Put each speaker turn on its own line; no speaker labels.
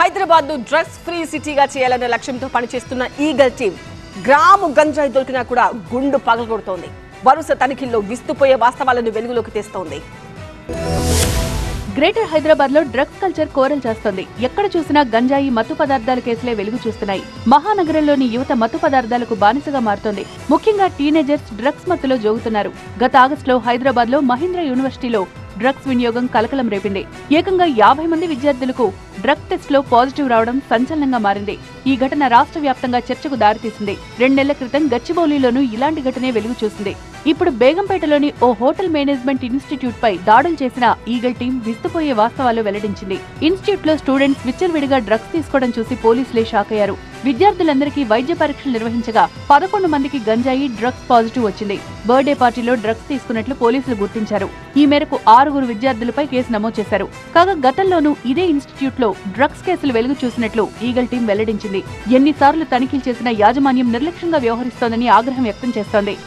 హైదరాబాద్ ను drugs free సిటీగా చేయాలనే లక్ష్యంతో పనిచేస్తున్న ఈగల్ టీం గ్రాము గంజాయి దొరికినా కూడా గుండు పగలగొడుతోంది. వరుస తనిఖీల్లో విస్తుపోయే వాస్తవాలను వెలుగులోకి తెస్తోంది.
గ్రేటర్ హైదరాబాద్ లో డ్రగ్స్ కల్చర్ కోరలు చేస్తోంది. ఎక్కడ చూసినా గంజాయి మత్తు పదార్థాల కేసులే వెలుగు చూస్తున్నాయి. మహానగరంలోని యువత మత్తు పదార్థాలకు బానిసగా మారుతోంది. ముఖ్యంగా టీనేజర్స్ డ్రగ్స్ మత్తులో జోగుతున్నారు. గత ఆగస్టులో హైదరాబాద్ లో మహీంద్రా యూనివర్సిటీలో డ్రగ్స్ వినియోగం కలకలం రేపింది. ఏకంగా 50 మంది విద్యార్థులకు డ్రగ్ టెస్ట్ లో పాజిటివ్ రావడం సంచలనంగా మారింది. ఈ ఘటన రాష్ట్ర వ్యాప్తంగా చర్చకు దారితీసింది. 2 నెలల క్రితం గచ్చిబౌలిలోనూ ఇలాంటి ఘటనే వెలుగు చూసింది. ఇప్పుడు బేగంపేటలోని ఓ హోటల్ మేనేజ్మెంట్ ఇన్స్టిట్యూట్ పై దాడులు చేసిన ఈగల్ టీం విస్తుపోయే వాస్తవాలు వెల్లడించింది. ఇన్స్టిట్యూట్ లో స్టూడెంట్స్ విచ్చలవిడిగా డ్రగ్స్ తీసుకోవడం చూసి పోలీసులే షాక్ అయ్యారు. విద్యార్థులందరికీ వైద్య పరీక్షలు నిర్వహించగా 11 మందికి గంజాయి డ్రగ్స్ పాజిటివ్ వచ్చింది. బర్త్డే పార్టీలో డ్రగ్స్ తీసుకున్నట్లు పోలీసులు గుర్తించారు. ఈ మేరకు 6 విద్యార్థులపై కేసు నమోదు చేశారు. కాగా గతంలోనూ ఇదే ఇన్స్టిట్యూట్ లో డ్రగ్స్ కేసులు వెలుగు చూసినట్లు ఈగల్ టీం వెల్లడించింది. ఎన్నిసార్లు తనిఖీలు చేసినా యాజమాన్యం నిర్లక్ష్యంగా వ్యవహరిస్తోందని ఆగ్రహం వ్యక్తం చేస్తోంది.